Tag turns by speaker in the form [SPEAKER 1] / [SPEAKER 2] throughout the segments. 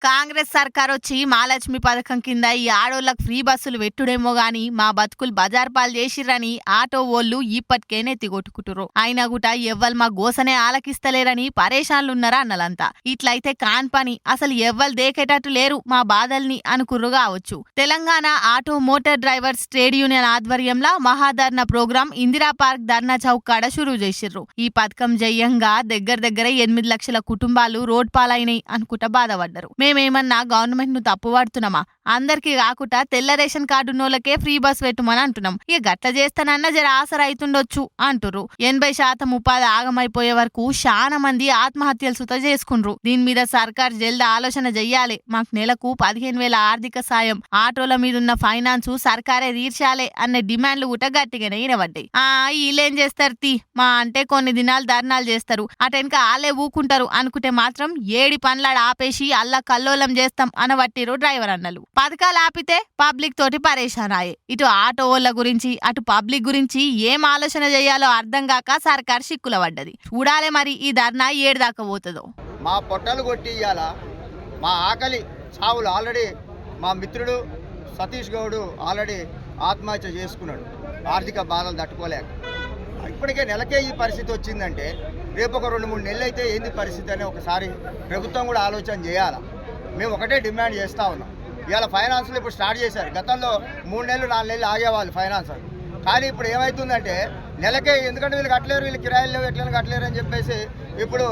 [SPEAKER 1] కాంగ్రెస్ సర్కార్ వచ్చి మహాలక్ష్మి పథకం కింద ఈ ఆడోళ్లకు ఫ్రీ బస్సులు పెట్టుడేమో గాని మా బతుకులు బజార్ పాలు చేసిర్రని ఆటో ఓళ్ళు ఇప్పటికే నెత్తికొట్టుకుంటురు. అయినా గుట ఎవ్వరు మా గోసనే ఆలకిస్తలేరని పరేషాన్లున్నారా అన్నలంతా. ఇట్లయితే కాన్ పని, అసలు ఎవ్వరు దేకేటట్టు లేరు మా బాధల్ని అనుకుర్రు కావచ్చు. Telangana auto motor drivers trade union ఆధ్వర్యంలో మహాధర్నా ప్రోగ్రాం ఇందిరా పార్క్ ధర్నా చౌక్ కాడ షురూ చేసిర్రు. ఈ పథకం జయంగా దగ్గర 8 లక్షల కుటుంబాలు రోడ్ పాలైనాయి అనుకుంటా బాధపడ్డారు. మేమేమన్నా గవర్నమెంట్ ను తప్పు పడుతున్నామా? అందరికి కాకుండా తెల్ల రేషన్ కార్డు ఉన్నోళ్ళకే ఫ్రీ బస్ పెట్టుమని అంటున్నాం. ఇక గట్ల చేస్తానన్న జర ఆసర అవుతుండొచ్చు అంటుర్రు. 80% ఉపాధి ఆగమైపోయే వరకు చాలా మంది ఆత్మహత్యలు సుత చేసుకుండ్రు. దీని మీద సర్కార్ జల్ది ఆలోచన చెయ్యాలి. మాకు నెలకు 15,000 ఆర్థిక సాయం, ఆటోల మీద ఉన్న ఫైనాన్స్ సర్కారే తీర్చాలే అనే డిమాండ్లు కూడా గట్టిగానే వినబడ్డాయి. వీళ్ళేం చేస్తారు మా అంటే కొన్ని దినాలు ధర్నాలు చేస్తారు, అటెనక ఆలే ఊకుంటారు అనుకుంటే మాత్రం ఏడి పనులాడు ఆపేసి అల్లా కల్లోలం చేస్తాం అనబట్టిరు డ్రైవర్ అన్నలు. పథకాలు ఆపితే పబ్లిక్ తోటి పరేషాన్ అయ్యే. ఇటు ఆటో వాళ్ళ గురించి అటు పబ్లిక్ గురించి ఏం ఆలోచన చేయాలో అర్థం కాక సర్కార్ సిక్కుల పడ్డది. చూడాలే మరి ఈ ధర్నా ఏడుదాకా పోతుందో.
[SPEAKER 2] మా పొట్టలు కొట్టి ఇయ్యాల మా ఆకలి చావులు ఆల్రెడీ మా మిత్రుడు సతీష్ గౌడ్ ఆల్రెడీ ఆత్మహత్య చేసుకున్నాడు ఆర్థిక బాధలు తట్టుకోలేక. ఇప్పటికే నెలకే ఈ పరిస్థితి వచ్చిందంటే రేపు ఒక 2-3 నెలలు అయితే ఏంది పరిస్థితి అని ఒకసారి ప్రభుత్వం కూడా ఆలోచన చేయాలి. మేము ఒకటే డిమాండ్ చేస్తూ ఉన్నాం. ఇవాళ ఫైనాన్స్లో ఇప్పుడు స్టార్ట్ చేశారు. గతంలో 3 నెలలు 4 నెలలు ఆగేవాళ్ళు ఫైనాన్స్. కానీ ఇప్పుడు ఏమవుతుందంటే నెలకే, ఎందుకంటే వీళ్ళు కట్టలేరు, వీళ్ళు కిరాయిలు లేవు, ఎట్లయినా కట్టలేరు అని చెప్పేసి ఇప్పుడు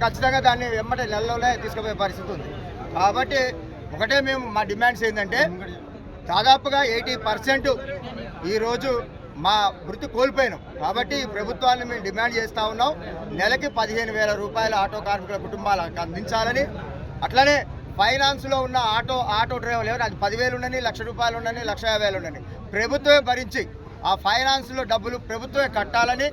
[SPEAKER 2] ఖచ్చితంగా దాన్ని వెంబడి నెలలోనే తీసుకుపోయే పరిస్థితి ఉంది. కాబట్టి ఒకటే మేము మా డిమాండ్స్ ఏంటంటే దాదాపుగా 80% ఈరోజు మా వృత్తి కోల్పోయినాం. కాబట్టి ఈ ప్రభుత్వాన్ని మేము డిమాండ్ చేస్తూ ఉన్నాం. నెలకి 15,000 రూపాయలు ఆటో కార్మికుల కుటుంబాలకు అందించాలని, అట్లనే ఫైనాన్స్లో ఉన్న ఆటో డ్రైవర్లు ఎవరు, అది 10,000 ఉండని, 1,00,000 రూపాయలు ఉండని, 1,50,000 ఉండని ప్రభుత్వమే భరించి ఆ ఫైనాన్స్లో డబ్బులు ప్రభుత్వమే కట్టాలని